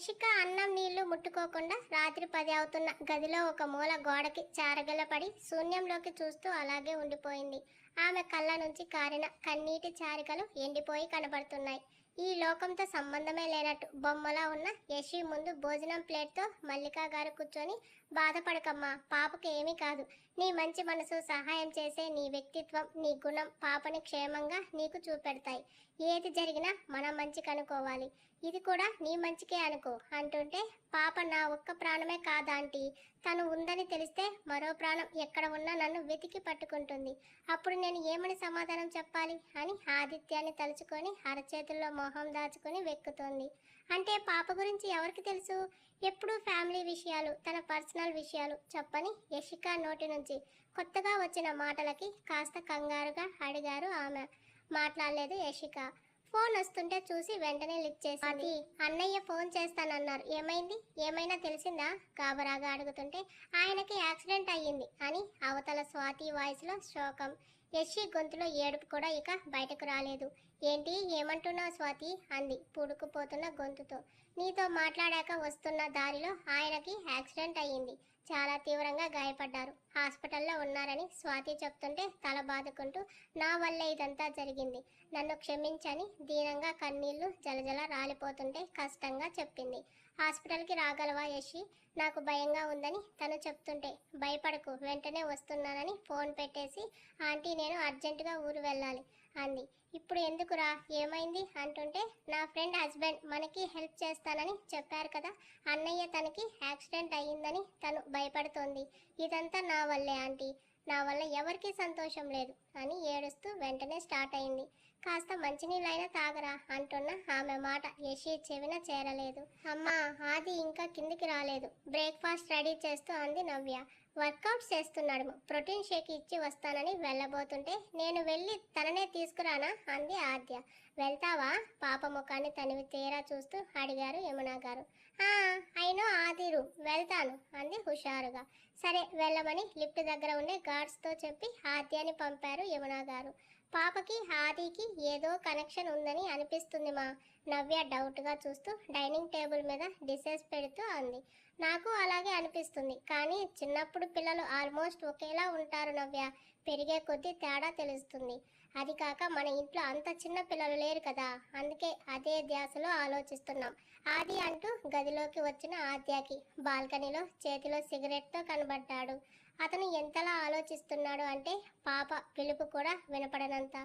యశిక అన్నం నీళ్లు ముట్టుకోకుండా రాత్రి 10 అవుతున్న గదిలో ఒక మూల గోడకి చారగలపడి శూన్యంలోకి చూస్తూ అలాగే ఉండిపోయింది. ఆమె కళ్ళ నుంచి కారిన కన్నీటి చారికలు ఎండిపోయి కనబడుతున్నాయి. ఈ లోకంతో సంబంధమే లేనట్టు బొమ్మలా ఉన్న యశి ముందు భోజనం ప్లేట్తో మల్లికా గారు కూర్చొని, బాధపడకమ్మా, పాపకి ఏమీ కాదు. నీ మంచి మనసు, సహాయం చేసే నీ వ్యక్తిత్వం, నీ గుణం పాపని క్షేమంగా నీకు చూపెడతాయి. ఏది జరిగినా మన మంచికి అనుకోవాలి. ఇది కూడా నీ మంచికే అనుకో అంటుంటే, పాప నా ఒక్క ప్రాణమే కాదాంటీ, తను ఉందని తెలిస్తే మరో ప్రాణం ఎక్కడ ఉన్నా నన్ను వెతికి పట్టుకుంటుంది. అప్పుడు నేను ఏమని సమాధానం చెప్పాలి అని ఆదిత్యాన్ని తలుచుకొని అరచేతుల్లో మొహం దాచుకొని వెక్కుతోంది. అంటే పాప గురించి ఎవరికి తెలుసు? ఎప్పుడూ ఫ్యామిలీ విషయాలు, తన పర్సనల్ విషయాలు చెప్పని యశిక నోటి నుంచి కొత్తగా వచ్చిన మాటలకి కాస్త కంగారుగా అడిగారు ఆమె. మాట్లాడలేదు యశిక. ఫోన్ వస్తుంటే చూసి వెంటనే లిఫ్ట్ చేసి, అది అన్నయ్య ఫోన్ చేస్తానన్నారు, ఏమైంది, ఏమైనా తెలిసిందా? గాబరాగా అడుగుతుంటే, ఆయనకి యాక్సిడెంట్ అయ్యింది అని అవతల స్వాతి వాయిస్లో శోకం. యశి గొంతులో ఏడుపు కూడా ఇక బయటకు రాలేదు. ఏంటి, ఏమంటున్నావు స్వాతి అంది పుడుకుపోతున్న గొంతుతో. నీతో మాట్లాడాక వస్తున్న దారిలో ఆయనకి యాక్సిడెంట్ అయ్యింది, చాలా తీవ్రంగా గాయపడ్డారు, హాస్పిటల్లో ఉన్నారని స్వాతి చెప్తుంటే తల బాదుకుంటూ, నా వల్లే ఇదంతా జరిగింది, నన్ను క్షమించని దీనంగా కన్నీళ్లు జలజల రాలిపోతుంటే కష్టంగా చెప్పింది. హాస్పిటల్కి రాగలవా యశి, నాకు భయంగా ఉందని తను చెప్తుంటే, భయపడకు, వెంటనే వస్తున్నానని ఫోన్ పెట్టేసి, ఆంటీ నేను అర్జెంటుగా ఊరు వెళ్ళాలి అంది. ఇప్పుడు ఎందుకురా, ఏమైంది అంటుంటే, నా ఫ్రెండ్ హస్బెండ్ మనకి హెల్ప్ చేస్తానని చెప్పారు కదా, అన్నయ్య తనకి యాక్సిడెంట్ అయ్యిందని తను భయపడుతోంది. ఇదంతా నా వల్లే ఆంటీ, నా వల్ల ఎవరికీ సంతోషం లేదు అని ఏడుస్తూ వెంటనే స్టార్ట్ అయింది. కాస్త మంచినీళ్ళైనా తాగరా అంటున్న ఆమె మాట యశి చెవిన చేరలేదు. అమ్మా, ఆది ఇంకా కిందికి రాలేదు, బ్రేక్ఫాస్ట్ రెడీ చేస్తూ అంది నవ్య. వర్కౌట్ చేస్తున్నాడు, ప్రోటీన్ షేక్ ఇచ్చి వస్తానని వెళ్ళబోతుంటే, నేను వెళ్ళి తననే తీసుకురానా అంది ఆద్య. వెళ్తావా? పాప ముఖాన్ని తనివి తీరా చూస్తూ అడిగారు యమున గారు. అయినో ఆదిరు, వెళ్తాను అంది హుషారుగా. సరే వెళ్ళమని లిఫ్ట్ దగ్గర ఉండే గార్డ్స్తో చెప్పి ఆద్యాని పంపారు యమున గారు. పాపకి ఆదికి ఏదో కనెక్షన్ ఉందని అనిపిస్తుంది మా, నవ్య డౌట్గా చూస్తూ డైనింగ్ టేబుల్ మీద డిషెస్ పెడుతూ అంది. నాకు అలాగే అనిపిస్తుంది, కానీ చిన్నప్పుడు పిల్లలు ఆల్మోస్ట్ ఒకేలా ఉంటారు నవ్య, పెరిగే కొద్దీ తేడా తెలుస్తుంది. అది కాక మన ఇంట్లో అంత చిన్న పిల్లలు లేరు కదా, అందుకే అదే ధ్యాసలో ఆలోచిస్తున్నాం. ఆది అంటూ గదిలోకి వచ్చిన ఆద్యాకి బాల్కనీలో చేతిలో సిగరెట్తో కనబడ్డాడు. అతను ఎంతలా ఆలోచిస్తున్నాడు అంటే పాప పిలుపు కూడా వినపడనంత.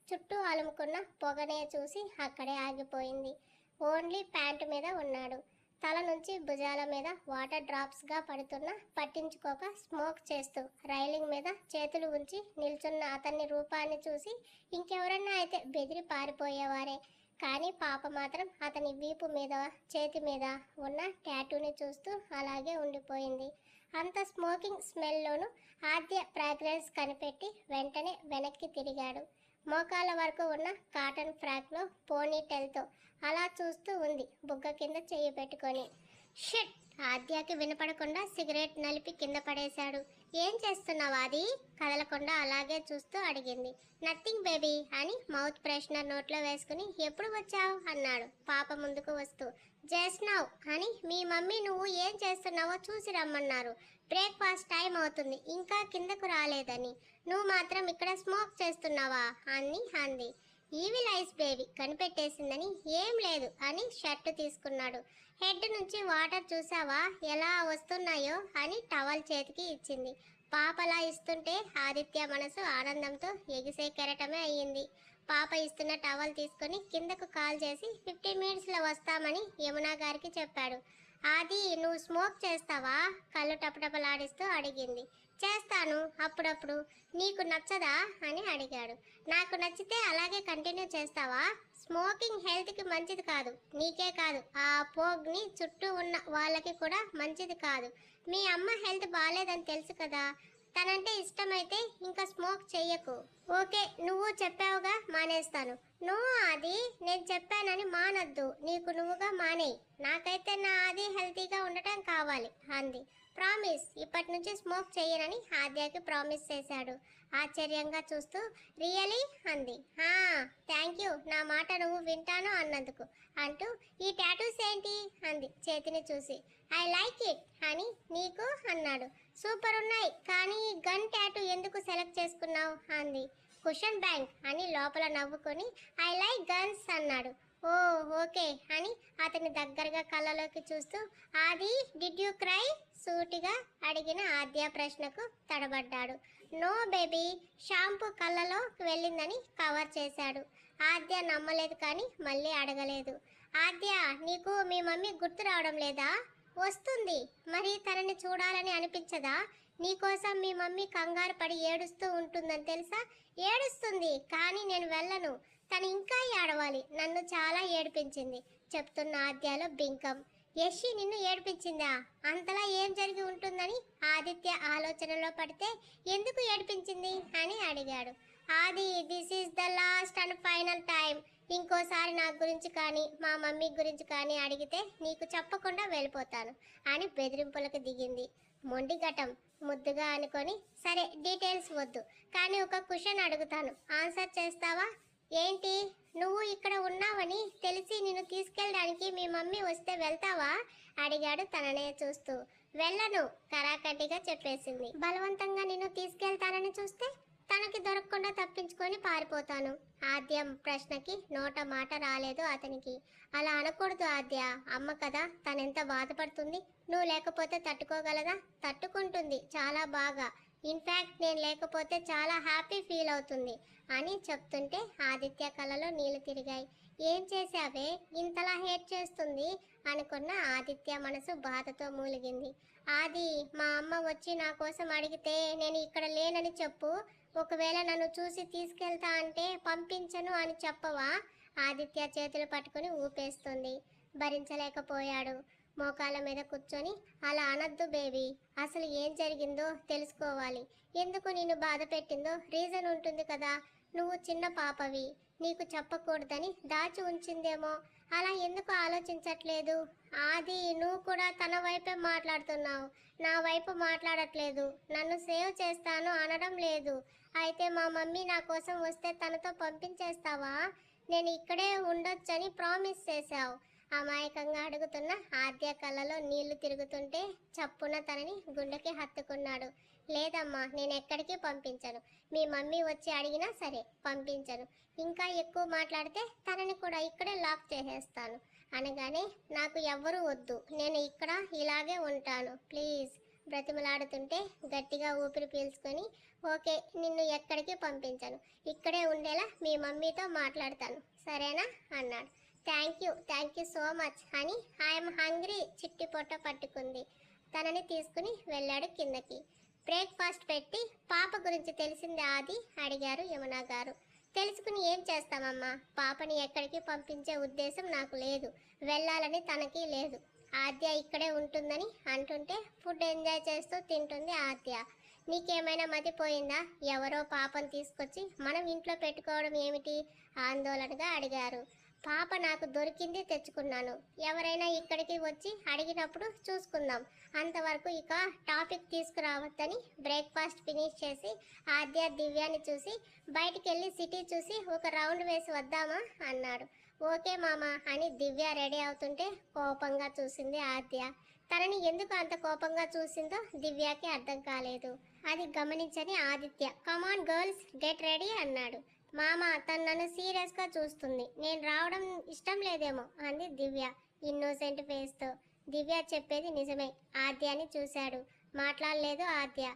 చుట్టూ అలుముకున్న పొగనే చూసి అక్కడే ఆగిపోయింది. ఓన్లీ ప్యాంటు మీద ఉన్నాడు. తల నుంచి భుజాల మీద వాటర్ డ్రాప్స్గా పడుతున్నా పట్టించుకోక స్మోక్ చేస్తూ రైలింగ్ మీద చేతులు ఉంచి నిల్చున్న అతన్ని రూపాన్ని చూసి ఇంకెవరన్నా అయితే బెదిరి పారిపోయేవారే. కానీ పాప మాత్రం అతని వీపు మీద, చేతి మీద ఉన్న టాటూని చూస్తూ అలాగే ఉండిపోయింది. అంత స్మోకింగ్ స్మెల్లోనూ ఆద్య ఫ్రాగ్రెన్స్ కనిపెట్టి వెంటనే వెనక్కి తిరిగాడు. మోకాళ్ళ వరకు ఉన్న కాటన్ ఫ్రాక్లో పోనీటెల్తో అలా చూస్తూ ఉంది, బుగ్గ కింద చెయ్యి పెట్టుకొని. షిట్! ఆద్యాకి వినపడకుండా సిగరెట్ నలిపి కింద పడేశాడు. ఏం చేస్తున్నావు అది? కదలకుండా అలాగే చూస్తూ అడిగింది. నథింగ్ బేబీ అని మౌత్ ఫ్రెషనర్ నోట్లో వేసుకుని, ఎప్పుడు వచ్చావు అన్నాడు పాప ముందుకు వస్తూ. జస్ట్ నౌ అని మీ మమ్మీ నువ్వు ఏం చేస్తున్నావో చూసి రమ్మన్నారు. బ్రేక్ఫాస్ట్ టైం అవుతుంది, ఇంకా కిందకు రాలేదని, నువ్వు మాత్రం ఇక్కడ స్మోక్ చేస్తున్నావా అని అంది. ఈవిల్ ఐస్ బేబీ కనిపెట్టేసిందని. ఏం లేదు అని షర్టు తీసుకున్నాడు. హెడ్ నుంచి వాటర్ చూసావా ఎలా వస్తున్నాయో అని టవల్ చేతికి ఇచ్చింది. పాపలా ఇస్తుంటే ఆదిత్య మనసు ఆనందంతో ఎగిసే కెరటమే అయ్యింది. పాప ఇస్తున్న టవల్ తీసుకుని కిందకు కాల్ చేసి 15 మినిట్స్లో వస్తామని యమున గారికి చెప్పాడు. ఆది, నువ్వు స్మోక్ చేస్తావా? కళ్ళు టపటపలాడిస్తూ అడిగింది. చేస్తాను అప్పుడప్పుడు, నీకు నచ్చదా అని అడిగాడు. నాకు నచ్చితే అలాగే కంటిన్యూ చేస్తావా? స్మోకింగ్ హెల్త్కి మంచిది కాదు, నీకే కాదు, ఆ పోగ్ని చుట్టూ ఉన్న వాళ్ళకి కూడా మంచిది కాదు. మీ అమ్మ హెల్త్ బాగాలేదని తెలుసు కదా, తనంటే ఇష్టమైతే ఇంకా స్మోక్ చెయ్యకు. ఓకే, నువ్వు చెప్పావుగా, మానేస్తాను. నువ్వు అది నేను చెప్పానని మానొద్దు, నీకు నువ్వుగా మానేయి. నాకైతే నా అది హెల్తీగా ఉండటం కావాలి అంది. ప్రామిస్ ఇప్పటి నుంచి స్మోక్ చేయనని ఆద్యకి ప్రామిస్ చేశాడు. ఆశ్చర్యంగా చూస్తూ రియలీ అంది. థ్యాంక్ యూ, నా మాట నువ్వు వింటాను అన్నందుకు అంటూ ఈ టాటూస్ ఏంటి అంది చేతిని చూసి. ఐ లైక్ ఇట్ అని నీకు అన్నాడు. సూపర్ ఉన్నాయి, కానీ ఈ గన్ టాటూ ఎందుకు సెలెక్ట్ చేసుకున్నావు అంది. కుషన్ బ్యాంక్ అని లోపల నవ్వుకొని ఐ లైక్ గన్స్ అన్నాడు. ఓ ఓకే అని అతని దగ్గరగా కళ్ళలోకి చూస్తూ ఆది డిడ్ యూ క్రై సూటిగా అడిగిన ఆద్య ప్రశ్నకు తడబడ్డాడు. నో బేబీ, షాంపూ కళ్ళలో వెళ్ళిందని కవర్ చేశాడు. ఆద్య నమ్మలేదు కానీ మళ్ళీ అడగలేదు. ఆద్య, నీకు మీ మమ్మీ గుర్తు రావడం లేదా? వస్తుంది, మరి తనని చూడాలని అనిపించదా? నీకోసం మీ మమ్మీ కంగారు పడి ఏడుస్తూ ఉంటుందని తెలుసా? ఏడుస్తుంది, కానీ నేను వెళ్ళను. తను ఇంకా ఏడవాలి, నన్ను చాలా ఏడిపించింది చెప్తున్న ఆద్యలో బింకం. యషి నిన్ను ఏడిపించిందా? అంతలా ఏం జరిగి ఉంటుందని ఆదిత్య ఆలోచనలో పడితే ఎందుకు ఏడిపించింది అని అడిగాడు. ఆది, this is the last and final time. ఇంకోసారి నా గురించి కానీ మా మమ్మీ గురించి కానీ అడిగితే నీకు చెప్పకుండా వెళ్ళిపోతాను అని బెదిరింపులకు దిగింది. మొండిఘటం ముద్దుగా అనుకొని సరే డీటెయిల్స్ వద్దు, కానీ ఒక క్వశ్చన్ అడుగుతాను, ఆన్సర్ చేస్తావా? ఏంటి? నువ్వు ఇక్కడ ఉన్నావని తెలిసి నిన్ను తీసుకెళ్ళడానికి మీ మమ్మీ వస్తే వెళ్తావా అడిగాడు తననే చూస్తూ. వెళ్ళను, కరాకటిగా చెప్పేసింది. బలవంతంగా నిన్ను తీసుకెళ్తానని చూస్తే తనకి దొరకకుండా తప్పించుకొని పారిపోతాను. ఆద్యం ప్రశ్నకి నోట మాట రాలేదు అతనికి. అలా అనకూడదు ఆద్య, అమ్మ కదా, తనెంత బాధపడుతుంది. నువ్వు లేకపోతే తట్టుకోగలదా? తట్టుకుంటుంది, చాలా బాగా. ఇన్ఫ్యాక్ట్ నేను లేకపోతే చాలా హ్యాపీ ఫీల్ అవుతుంది అని చెప్తుంటే ఆదిత్య కళ్ళలో నీళ్లు తిరిగాయి. ఏం చేశావే ఇంతలా హేట్ చేస్తుంది అనుకున్న ఆదిత్య మనసు బాధతో మూలిగింది. ఆది, మా అమ్మ వచ్చి నా కోసం అడిగితే నేను ఇక్కడ లేనని చెప్పు. ఒకవేళ నన్ను చూసి తీసుకెళ్తా అంటే పంపించను అని చెప్పవా? ఆదిత్య చేతులు పట్టుకుని ఊపేస్తుంది. భరించలేకపోయాడు. మోకాళ్ళ మీద కూర్చొని అలా అనద్దు బేబీ, అసలు ఏం జరిగిందో తెలుసుకోవాలి. ఎందుకు నిన్ను బాధ పెట్టిందో రీజన్ ఉంటుంది కదా. నువ్వు చిన్న పాపవి, నీకు చెప్పకూడదని దాచి ఉంచిందేమో. అలా ఎందుకు ఆలోచించట్లేదు? ఆది, నువ్వు కూడా తన వైపే మాట్లాడుతున్నావు, నా వైపు మాట్లాడట్లేదు. నన్ను సేవ్ చేస్తాను అనడం లేదు. అయితే మా మమ్మీ నా కోసం వస్తే తనతో పంపించేస్తావా? నేను ఇక్కడే ఉండొచ్చని ప్రామిస్ చేశావు. అమాయకంగా అడుగుతున్న ఆద్య కళ్ళలో నీళ్లు తిరుగుతుంటే చప్పున తనని గుండెకి హత్తుకున్నాడు. లేదమ్మా, నేను ఎక్కడికి పంపించను. మీ మమ్మీ వచ్చి అడిగినా సరే పంపించను. ఇంకా ఎక్కువ మాట్లాడితే తనని కూడా ఇక్కడే లాక్ చేసేస్తాను అనగానే నాకు ఎవ్వరూ వద్దు, నేను ఇక్కడ ఇలాగే ఉంటాను ప్లీజ్ బ్రతిమలాడుతుంటే గట్టిగా ఊపిరి పీల్చుకొని ఓకే, నిన్ను ఎక్కడికి పంపించను, ఇక్కడే ఉండేలా మీ మమ్మీతో మాట్లాడతాను, సరేనా అన్నాడు. థ్యాంక్ యూ సో మచ్ అని ఐఎమ్ హంగ్రీ చిట్టి పొట్ట పట్టుకుంది. తనని తీసుకుని వెళ్ళాడు కిందకి. బ్రేక్ఫాస్ట్ పెట్టి పాప గురించి తెలిసింది ఆది అడిగారు యమున గారు. తెలుసుకుని ఏం చేస్తామమ్మా, పాపని ఎక్కడికి పంపించే ఉద్దేశం నాకు లేదు, వెళ్ళాలని తనకి లేదు. ఆద్య ఇక్కడే ఉంటుందని అంటుంటే ఫుడ్ ఎంజాయ్ చేస్తూ తింటుంది ఆద్య. నీకేమైనా మతిపోయిందా? ఎవరో పాపను తీసుకొచ్చి మనం ఇంట్లో పెట్టుకోవడం ఏమిటి ఆందోళనగా అడిగారు. పాప నాకు దొరికింది, తెచ్చుకున్నాను. ఎవరైనా ఇక్కడికి వచ్చి అడిగినప్పుడు చూసుకుందాం, అంతవరకు ఇక టాపిక్ తీసుకురావద్దని బ్రేక్ఫాస్ట్ ఫినిష్ చేసి ఆద్య దివ్యాని చూసి బయటికి వెళ్ళి సిటీ చూసి ఒక రౌండ్ వేసి వద్దామా అన్నాడు. ఓకే మామ అని దివ్య రెడీ అవుతుంటే కోపంగా చూసింది ఆద్య. తనని ఎందుకు అంత కోపంగా చూసిందో దివ్యకి అర్థం కాలేదు. అది గమనించని Aditya come on girls get ready అన్నాడు. మామ, తను నన్ను సీరియస్గా చూస్తుంది, నేను రావడం ఇష్టం లేదేమో అంది దివ్య ఇన్నోసెంట్ ఫేస్తో. దివ్య చెప్పేది నిజమే. ఆద్యాని చూశాడు, మాట్లాడలేదు ఆద్య.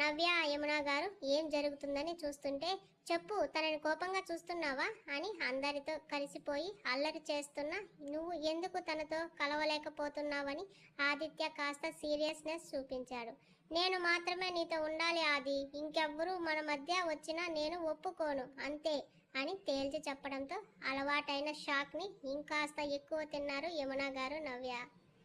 నవ్య యమున గారు ఏం జరుగుతుందని చూస్తుంటే చెప్పు, తనని కోపంగా చూస్తున్నావా అని అందరితో కలిసిపోయి అల్లరి చేస్తున్నా నువ్వు ఎందుకు తనతో కలవలేకపోతున్నావని ఆదిత్య కాస్త సీరియస్నెస్ చూపించాడు. నేను మాత్రమే నీతో ఉండాలి ఆది, ఇంకెవ్వరూ మన మధ్య వచ్చినా నేను ఒప్పుకోను అంతే అని తేల్చి చెప్పడంతో అలవాటైన షాక్ని ఇంకాస్త ఎక్కువ తిన్నారు యమున గారు నవ్య.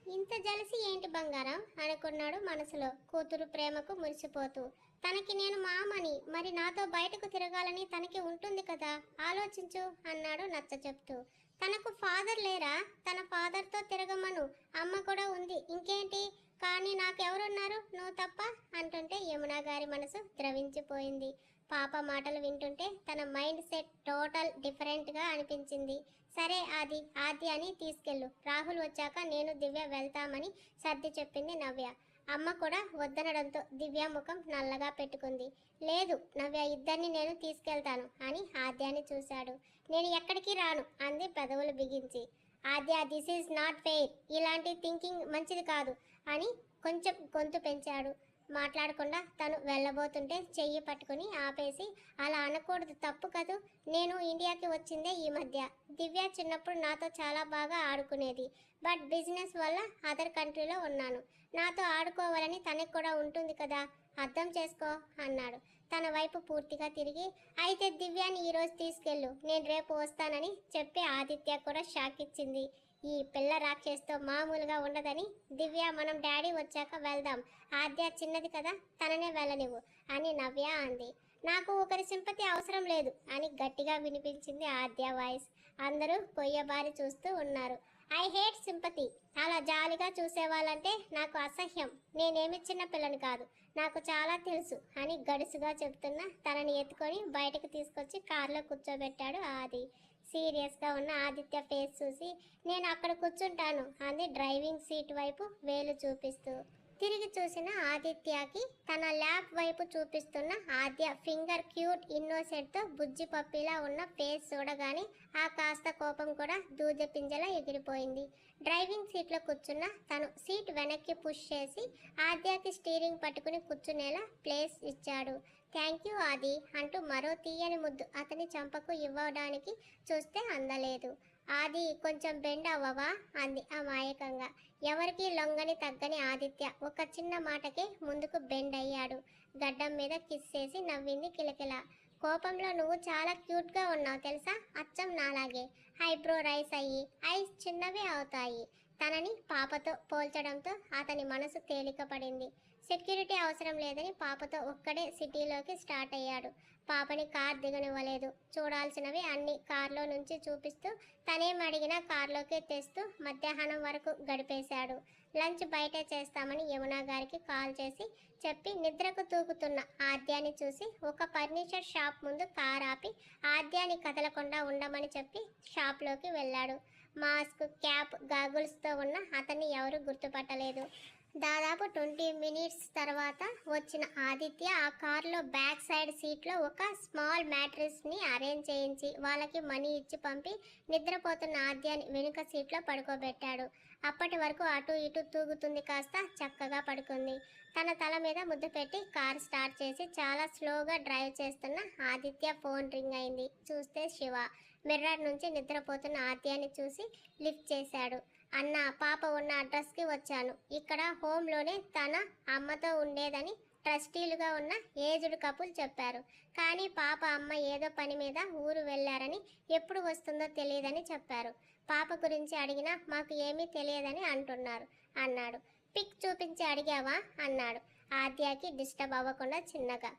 ఇంత జలసి ఏంటి బంగారం అనుకున్నాడు మనసులో, కూతురు ప్రేమకు మురిసిపోతూ. తనకి నేను మామని, మరి నాతో బయటకు తిరగాలని తనకి ఉంటుంది కదా, ఆలోచించు అన్నాడు నచ్చ చెప్తూ. తనకు ఫాదర్ లేరా? తన ఫాదర్తో తిరగమను, అమ్మ కూడా ఉంది, ఇంకేంటి కానీ నాకెవరున్నారు నువ్వు తప్ప అంటుంటే యమున గారి మనసు ద్రవించిపోయింది. పాప మాటలు వింటుంటే తన మైండ్ సెట్ టోటల్ డిఫరెంట్గా అనిపించింది. సరే ఆది అని తీసుకెళ్ళు, రాహుల్ వచ్చాక నేను దివ్య వెళ్తామని సర్ది చెప్పింది నవ్య. అమ్మ కూడా వద్దనడంతో దివ్య ముఖం నల్లగా పెట్టుకుంది. లేదు నవ్య, ఇద్దరిని నేను తీసుకెళ్తాను అని ఆద్యాన్ని చూశాడు. నేను ఎక్కడికి రాను అంది పెదవులు బిగించి. ఆద్య, దిస్ ఈజ్ నాట్ ఫెయిర్, ఇలాంటి థింకింగ్ మంచిది కాదు అని కొంచెం గొంతు పెంచాడు. మాట్లాడకుండా తను వెళ్ళబోతుంటే చెయ్యి పట్టుకుని ఆపేసి, అలా అనకూడదు, తప్పు కదూ. నేను ఇండియాకి వచ్చిందే ఈ మధ్య. దివ్య చిన్నప్పుడు నాతో చాలా బాగా ఆడుకునేది. బట్ బిజినెస్ వల్ల అదర్ కంట్రీలో ఉన్నాను. నాతో ఆడుకోవాలని తనకు కూడా ఉంటుంది కదా, అర్థం చేసుకో అన్నాడు తన వైపు పూర్తిగా తిరిగి. అయితే దివ్యాని ఈరోజు తీసుకెళ్ళు, నేను రేపు వస్తానని చెప్పి ఆదిత్య కూడా షాక్ ఇచ్చింది. ఈ పిల్ల రాక్షస్తో మామూలుగా ఉండదని. దివ్య, మనం డాడీ వచ్చాక వెళ్దాం, ఆద్య చిన్నది కదా, తననే వెళ్ళనివ్వు అని నవ్య అంది. నాకు ఒకరి సింపతి అవసరం లేదు అని గట్టిగా వినిపించింది ఆద్య వాయిస్. అందరూ కొయ్యబారి చూస్తూ ఉన్నారు. ఐ హేట్ సింపతి, అలా జాలిగా చూసేవాళ్ళంటే నాకు అసహ్యం. నేనేమి చిన్న పిల్లని కాదు, నాకు చాలా తెలుసు అని గడుసుగా చెప్తున్నా తనని ఎత్తుకొని బయటకు తీసుకొచ్చి కారులో కూర్చోబెట్టాడు ఆది. సీరియస్గా ఉన్న ఆదిత్య ఫేస్ చూసి, నేను అక్కడ కూర్చుంటాను అంది డ్రైవింగ్ సీట్ వైపు వేలు చూపిస్తూ. తిరిగి చూసిన ఆదిత్యకి తన ల్యాబ్ వైపు చూపిస్తున్న ఆద్య ఫింగర్ క్యూట్ ఇన్నోసెంట్తో బుజ్జి పప్పిలా ఉన్న ఫేస్ చూడగానే ఆ కాస్త కోపం కూడా దూజ పింజలా ఎగిరిపోయింది. డ్రైవింగ్ సీట్లో కూర్చున్న తను సీట్ వెనక్కి పుష్ చేసి ఆద్యకి స్టీరింగ్ పట్టుకుని కూర్చునేలా ప్లేస్ ఇచ్చాడు. థ్యాంక్ యూ ఆది అంటూ మరో తీయని ముద్దు అతని చంపకు ఇవ్వడానికి చూస్తే అందలేదు. ఆది, కొంచెం బెండ్ అవ్వవా అంది అమాయకంగా. ఎవరికి లొంగని తగ్గని ఆదిత్య ఒక చిన్న మాటకే ముందుకు బెండ్ అయ్యాడు. గడ్డం మీద కిస్ చేసి నవ్వింది కిలకిల. కోపంలో నువ్వు చాలా క్యూట్గా ఉన్నావు తెలుసా, అచ్చం నాలాగే. ఐబ్రో రైస్ అయ్యి ఐస్ చిన్నవే అవుతాయి. తనని పాపతో పోల్చడంతో అతని మనసు తేలిక పడింది. సెక్యూరిటీ అవసరం లేదని పాపతో ఒక్కడే సిటీలోకి స్టార్ట్ అయ్యాడు. పాపని కార్ దిగనివ్వలేదు. చూడాల్సినవి అన్ని కార్లో నుంచి చూపిస్తూ తనేం అడిగినా కార్లోకి తెస్తూ మధ్యాహ్నం వరకు గడిపేశాడు. లంచ్ బయటే చేస్తామని యమున గారికి కాల్ చేసి చెప్పి నిద్రకు తూగుతున్న ఆద్యాని చూసి ఒక ఫర్నిచర్ షాప్ ముందు కార్ ఆపి ఆద్యాని కదలకుండా ఉండమని చెప్పి షాప్లోకి వెళ్ళాడు. మాస్క్, క్యాప్, గాగుల్స్తో ఉన్న అతన్ని ఎవరు గుర్తుపట్టలేదు. దాదాపు 20 మినిట్స్ తర్వాత వచ్చిన ఆదిత్య ఆ కార్లో బ్యాక్ సైడ్ సీట్లో ఒక స్మాల్ మ్యాట్రెస్ని అరేంజ్ చేయించి వాళ్ళకి మనీ ఇచ్చి పంపి నిద్రపోతున్న ఆద్యాని వెనుక సీట్లో పడుకోబెట్టాడు. అప్పటి వరకు అటు ఇటు తూగుతుంది కాస్త చక్కగా పడుకుంది. తన తల మీద ముద్దు పెట్టి కార్ స్టార్ట్ చేసి చాలా స్లోగా డ్రైవ్ చేస్తున్న ఆదిత్య ఫోన్ రింగ్ అయింది. చూస్తే శివ. మిర్రర్ నుంచి నిద్రపోతున్న ఆద్యాని చూసి లిఫ్ట్ చేశాడు. అన్న, పాప ఉన్న అడ్రస్కి వచ్చాను. ఇక్కడ హోమ్లోనే తన అమ్మతో ఉండేదని ట్రస్టీలుగా ఉన్న ఏజ్డ్ కపుల్ చెప్పారు. కానీ పాప అమ్మ ఏదో పని మీద ఊరు వెళ్ళారని, ఎప్పుడు వస్తుందో తెలియదని చెప్పారు. పాప గురించి అడిగినా మాకు ఏమీ తెలియదని అంటున్నారు అన్నాడు. పిక్ చూపించి అడిగావా అన్నాడు ఆద్యాకి డిస్టర్బ్ అవ్వకుండా చిన్నగా.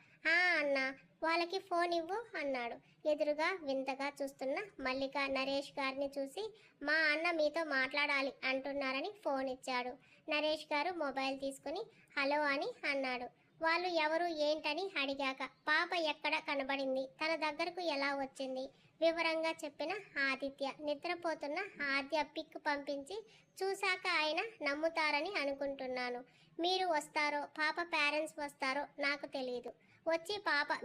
అన్నా, వాళ్ళకి ఫోన్ ఇవ్వు అన్నాడు. ఎదురుగా వింతగా చూస్తున్న మల్లిక నరేష్ గారిని చూసి, మా అన్న మీతో మాట్లాడాలి అంటున్నారని ఫోన్ ఇచ్చాడు. నరేష్ గారు మొబైల్ తీసుకుని హలో అని అన్నాడు. వాళ్ళు ఎవరు ఏంటని అడిగాక పాప ఎక్కడ కనబడింది, తన దగ్గరకు ఎలా వచ్చింది వివరంగా చెప్పిన ఆదిత్య నిద్రపోతున్న ఆద్య పిక్ పంపించి, చూశాక ఆయన నమ్ముతారని అనుకుంటున్నాను. మీరు వస్తారో పాప పేరెంట్స్ వస్తారో నాకు తెలియదు. వచ్చి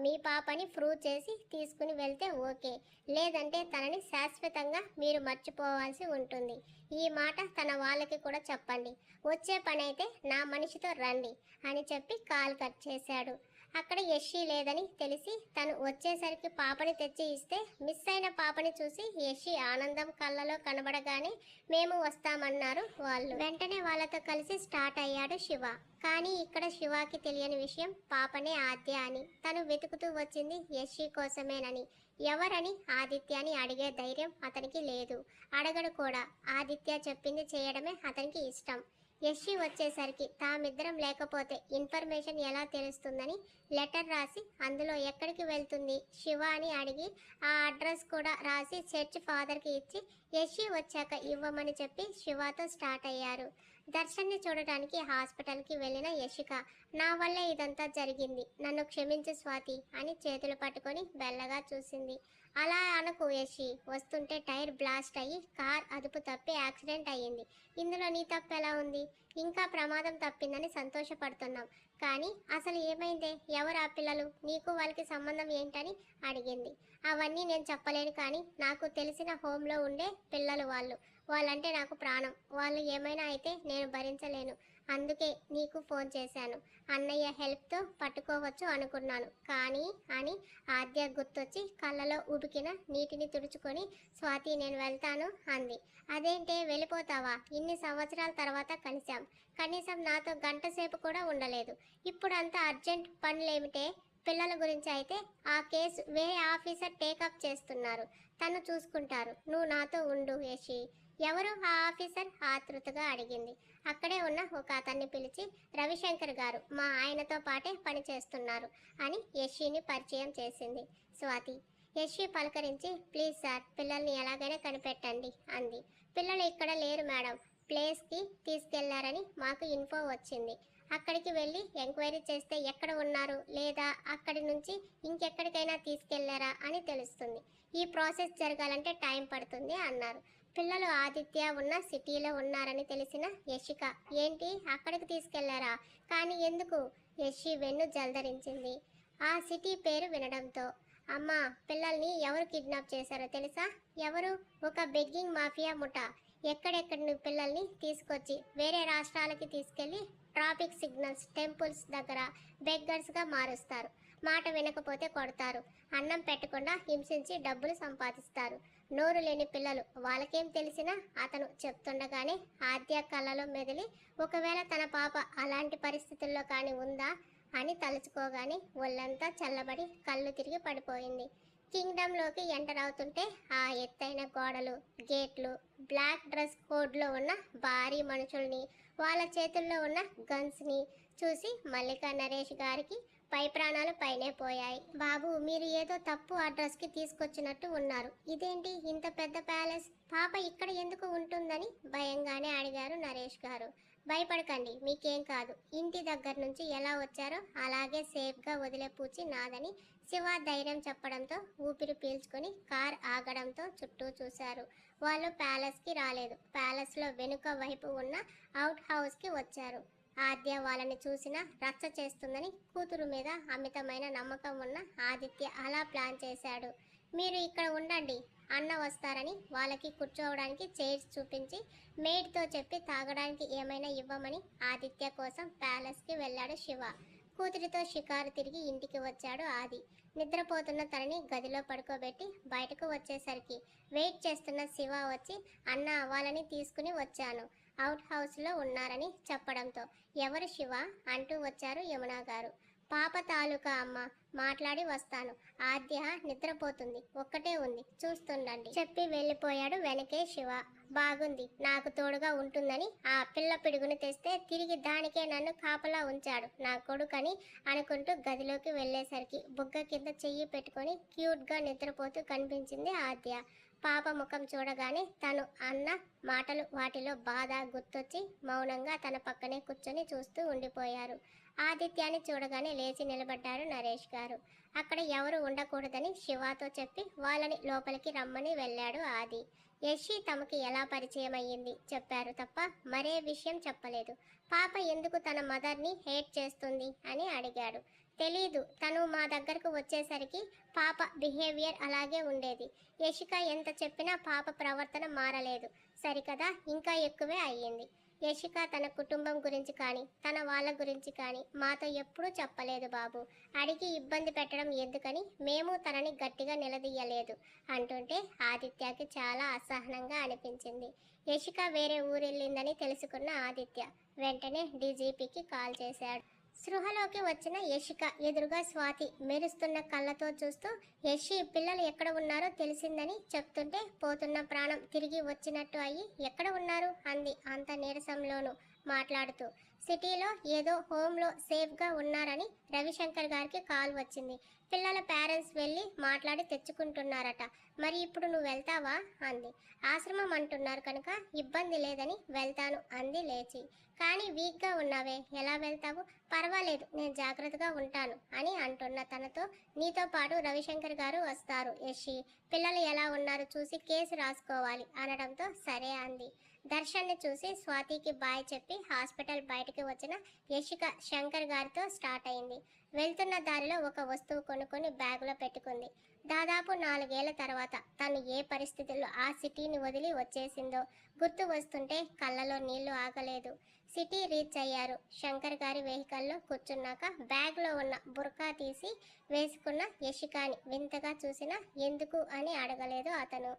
మీ పాపని ప్రూవ్ చేసి తీసుకుని వెళ్తే ఓకే, లేదంటే తనని శాశ్వతంగా మీరు మర్చిపోవాల్సి ఉంటుంది. ఈ మాట తన వాళ్ళకి కూడా చెప్పండి. వచ్చే పని అయితే నా మనిషితో రండి అని చెప్పి కాల్ కట్ చేశాడు. అక్కడ యషి లేదని తెలిసి తను వచ్చేసరికి పాపని తెచ్చి ఇస్తే మిస్ అయిన పాపని చూసి యషి ఆనందం కళ్ళలో కనబడగానే మేము వస్తామన్నారు వాళ్ళు. వెంటనే వాళ్ళతో కలిసి స్టార్ట్ అయ్యాడు శివ. కానీ ఇక్కడ శివాకి తెలియని విషయం పాపనే ఆద్య అని. తను వెతుకుతూ వచ్చింది యషి కోసమేనని. ఎవరని ఆదిత్యని అడిగే ధైర్యం అతనికి లేదు, అడగడు కూడా. ఆదిత్య చెప్పింది చేయడమే అతనికి ఇష్టం. యషి వచ్చేసరికి తామిద్దరం లేకపోతే ఇన్ఫర్మేషన్ ఎలా తెలుస్తుందని లెటర్ రాసి అందులో ఎక్కడికి వెళ్తుంది శివ అని అడిగి ఆ అడ్రస్ కూడా రాసి సెర్చ్ ఫాదర్కి ఇచ్చి యషి వచ్చాక ఇవ్వమని చెప్పి శివతో స్టార్ట్ అయ్యారు. దర్శన్ని చూడటానికి హాస్పిటల్కి వెళ్ళిన యశిక నా వల్లే ఇదంతా జరిగింది, నన్ను క్షమించు స్వాతి అని చేతులు పట్టుకొని బెల్లగా చూసింది. అలా అనకు యశి, వస్తుంటే టైర్ బ్లాస్ట్ అయ్యి కార్ అదుపు తప్పి యాక్సిడెంట్ అయ్యింది. ఇందులో నీ తప్పు ఎలా ఉంది? ఇంకా ప్రమాదం తప్పిందని సంతోషపడుతున్నాం, కానీ అసలు ఏమైందే? ఎవరు ఆ పిల్లలు? నీకు వాళ్ళకి సంబంధం ఏంటని అడిగింది. అవన్నీ నేను చెప్పలేను, కానీ నాకు తెలిసిన హోంలో ఉండే పిల్లలు వాళ్ళు. వాళ్ళంటే నాకు ప్రాణం. వాళ్ళు ఏమైనా అయితే నేను భరించలేను. అందుకే నీకు ఫోన్ చేశాను. అన్నయ్య హెల్ప్తో పట్టుకోవచ్చు అనుకున్నాను, కానీ అని ఆద్య గుర్తొచ్చి కళ్ళలో ఉబికిన నీటిని తుడుచుకొని స్వాతి నేను వెళ్తాను అంది. అదేంటే వెళ్ళిపోతావా? ఇన్ని సంవత్సరాల తర్వాత కలిశాం, కనీసం నాతో గంట సేపు కూడా ఉండలేదు. ఇప్పుడు అంత అర్జెంట్ పనులేమిటే? పిల్లల గురించి అయితే ఆ కేసు వేరే ఆఫీసర్ టేకప్ చేస్తున్నారు, తను చూసుకుంటారు. నువ్వు నాతో ఉండు యశి. ఎవరు ఆ ఆఫీసర్? ఆతృతగా అడిగింది. అక్కడే ఉన్న ఒక అతన్ని పిలిచి, రవిశంకర్ గారు మా ఆయనతో పాటే పని చేస్తున్నారు అని యశిని పరిచయం చేసింది స్వాతి. యశి పలకరించి, ప్లీజ్ సార్, పిల్లల్ని ఎలాగైనా కనిపెట్టండి అంది. పిల్లలు ఇక్కడ లేరు మేడం, ప్లేస్కి తీసుకెళ్లారని మాకు ఇన్ఫో వచ్చింది. అక్కడికి వెళ్ళి ఎంక్వైరీ చేస్తే ఎక్కడ ఉన్నారు, లేదా అక్కడి నుంచి ఇంకెక్కడికైనా తీసుకెళ్లారా అని తెలుస్తుంది. ఈ ప్రాసెస్ జరగాలంటే టైం పడుతుంది అన్నారు. పిల్లలు ఆదిత్య ఉన్న సిటీలో ఉన్నారని తెలిసిన యశిక, ఏంటి అక్కడికి తీసుకెళ్లారా? కానీ ఎందుకు? యశి వెన్ను జల్దరించింది ఆ సిటీ పేరు వినడంతో. అమ్మా, పిల్లల్ని ఎవరు కిడ్నాప్ చేశారో తెలుసా? ఎవరు? ఒక బెగ్గింగ్ మాఫియా ముఠా. ఎక్కడెక్కడి పిల్లల్ని తీసుకొచ్చి వేరే రాష్ట్రాలకి తీసుకెళ్లి ట్రాఫిక్ సిగ్నల్స్, టెంపుల్స్ దగ్గర బెగ్గర్స్గా మారుస్తారు. మాట వినకపోతే కొడతారు, అన్నం పెట్టకుండా హింసించి డబ్బులు సంపాదిస్తారు. నోరు లేని పిల్లలు. వాళ్ళకేం తెలిసినా అతను చెప్తుండగానే ఆద్య కళ్ళలో మెదిలి, ఒకవేళ తన పాప అలాంటి పరిస్థితుల్లో కానీ ఉందా అని తలుచుకోగానే ఒళ్ళంతా చల్లబడి కళ్ళు తిరిగి పడిపోయింది. కింగ్డమ్లోకి ఎంటర్ అవుతుంటే ఆ ఎత్తైన గోడలు, గేట్లు, బ్లాక్ డ్రెస్ కోడ్లో ఉన్న భారీ మనుషుల్ని, వాళ్ళ చేతుల్లో ఉన్న గన్స్ని చూసి మల్లిక నరేష్ గారికి పై ప్రాణాలు పైనే పోయాయి. బాబు, మీరు ఏదో తప్పు అడ్రస్కి తీసుకొచ్చినట్టు ఉన్నారు. ఇదేంటి ఇంత పెద్ద ప్యాలెస్? పాప ఇక్కడ ఎందుకు ఉంటుందని భయంగానే అడిగారు నరేష్ గారు. భయపడకండి, మీకేం కాదు. ఇంటి దగ్గర నుంచి ఎలా వచ్చారో అలాగే సేఫ్గా వదిలే పూచి నాదని శివ ధైర్యం చెప్పడంతో ఊపిరి పీల్చుకొని కార్ ఆగడంతో చుట్టూ చూశారు. వాళ్ళు ప్యాలెస్కి రాలేదు, ప్యాలెస్లో వెనుక వైపు ఉన్న అవుట్ హౌస్కి వచ్చారు. ఆద్య వాళ్ళని చూసినా రచ్చ చేస్తుందని కూతురు మీద అమితమైన నమ్మకం ఉన్న ఆదిత్య అలా ప్లాన్ చేశాడు. మీరు ఇక్కడ ఉండండి, అన్న వస్తారని వాళ్ళకి కూర్చోవడానికి చైర్స్ చూపించి మెయిడ్తో చెప్పి తాగడానికి ఏమైనా ఇవ్వమని ఆదిత్య కోసం ప్యాలెస్కి వెళ్ళాడు శివ. కూతురితో షికారు తిరిగి ఇంటికి వచ్చాడు ఆది. నిద్రపోతున్న తనని గదిలో పడుకోబెట్టి బయటకు వచ్చేసరికి వెయిట్ చేస్తున్న శివ వచ్చి, అన్న వాళ్ళని తీసుకుని వచ్చాను, అవుట్ హౌస్లో ఉన్నారని చెప్పడంతో, ఎవరు శివ అంటూ వచ్చారు యమున గారు. పాప తాలూకా అమ్మ, మాట్లాడి వస్తాను. ఆద్య నిద్రపోతుంది, ఒక్కటే ఉంది, చూస్తుండండి చెప్పి వెళ్ళిపోయాడు వెనకే శివ. బాగుంది, నాకు తోడుగా ఉంటుందని ఆ పిల్ల పిడుగుని తెస్తే తిరిగి దానికే నన్ను కాపలా ఉంచాడు నా కొడుకని అనుకుంటూ గదిలోకి వెళ్ళేసరికి బుగ్గ కింద చెయ్యి పెట్టుకొని క్యూట్గా నిద్రపోతూ కనిపించింది ఆద్య. పాప ముఖం చూడగానే తను అన్న మాటలు, వాటిలో బాధ గుర్తొచ్చి మౌనంగా తన పక్కనే కూర్చొని చూస్తూ ఉండిపోయారు. ఆదిత్యాన్ని చూడగానే లేచి నిలబడ్డారు నరేష్ గారు. అక్కడ ఎవరు ఉండకూడదని శివాతో చెప్పి వాళ్ళని లోపలికి రమ్మని వెళ్ళాడు ఆది. యశి తమకి ఎలా పరిచయం అయ్యింది చెప్పారు తప్ప మరే విషయం చెప్పలేదు. పాప ఎందుకు తన మదర్ని హేట్ చేస్తుంది అని అడిగాడు. తెలీదు, తను మా దగ్గరకు వచ్చేసరికి పాప బిహేవియర్ అలాగే ఉండేది. యశిక ఎంత చెప్పినా పాప ప్రవర్తన మారలేదు సరికదా, ఇంకా ఎక్కువే అయ్యింది. యశిక తన కుటుంబం గురించి కానీ తన వాళ్ళ గురించి కానీ మాతో ఎప్పుడూ చెప్పలేదు బాబు. అడిగి ఇబ్బంది పెట్టడం ఎందుకని మేము తనని గట్టిగా నిలదీయలేదు అంటుంటే ఆదిత్యకి చాలా అసహనంగా అనిపించింది. యశిక వేరే ఊరెళ్ళిందని తెలుసుకున్న ఆదిత్య వెంటనే డీజీపీకి కాల్ చేశాడు. సృహలోకి వచ్చిన యశిక ఎదురుగా స్వాతి మెరుస్తున్న కళ్ళతో చూస్తూ, యశి పిల్లలు ఎక్కడ ఉన్నారో తెలిసిందని చెప్తుంటే పోతున్న ప్రాణం తిరిగి వచ్చినట్టు అయ్యి, ఎక్కడ ఉన్నారు అంది అంత నీరసంలోనూ మాట్లాడుతూ. సిటీలో ఏదో హోమ్లో సేఫ్గా ఉన్నారని రవిశంకర్ గారికి కాల్ వచ్చింది. పిల్లల పేరెంట్స్ వెళ్ళి మాట్లాడి తెచ్చుకుంటున్నారట. మరి ఇప్పుడు నువ్వు వెళ్తావా అంది. ఆశ్రమం అంటున్నారు కనుక ఇబ్బంది లేదని వెళ్తాను అంది లేచి. కానీ వీక్గా ఉన్నావే, ఎలా వెళ్తావు? పర్వాలేదు, నేను జాగ్రత్తగా ఉంటాను అని అంటున్న తనతో, నీతో పాటు రవిశంకర్ గారు వస్తారు యశి. పిల్లలు ఎలా ఉన్నారు చూసి కేసు రాసుకోవాలి అనడంతో సరే అంది. దర్శన్ని చూసి స్వాతికి బాయ్ చెప్పి హాస్పిటల్ బయటికి వచ్చిన యశిక శంకర్ గారితో స్టార్ట్ అయింది. వెళ్తున్న దారిలో ఒక వస్తువు కొనుక్కొని బ్యాగులో పెట్టుకుంది. దాదాపు 4 ఏళ్ల తర్వాత తను ఏ పరిస్థితుల్లో ఆ సిటీని వదిలి వచ్చేసిందో గుర్తు వస్తుంటే కళ్ళలో నీళ్లు ఆగలేదు. సిటీ రీచ్ అయ్యారు. శంకర్ గారి వెహికల్లో కూర్చున్నాక బ్యాగ్లో ఉన్న బుర్కా తీసి వేసుకున్న యశికాని వింతగా చూసినా ఎందుకు అని అడగలేదు అతను.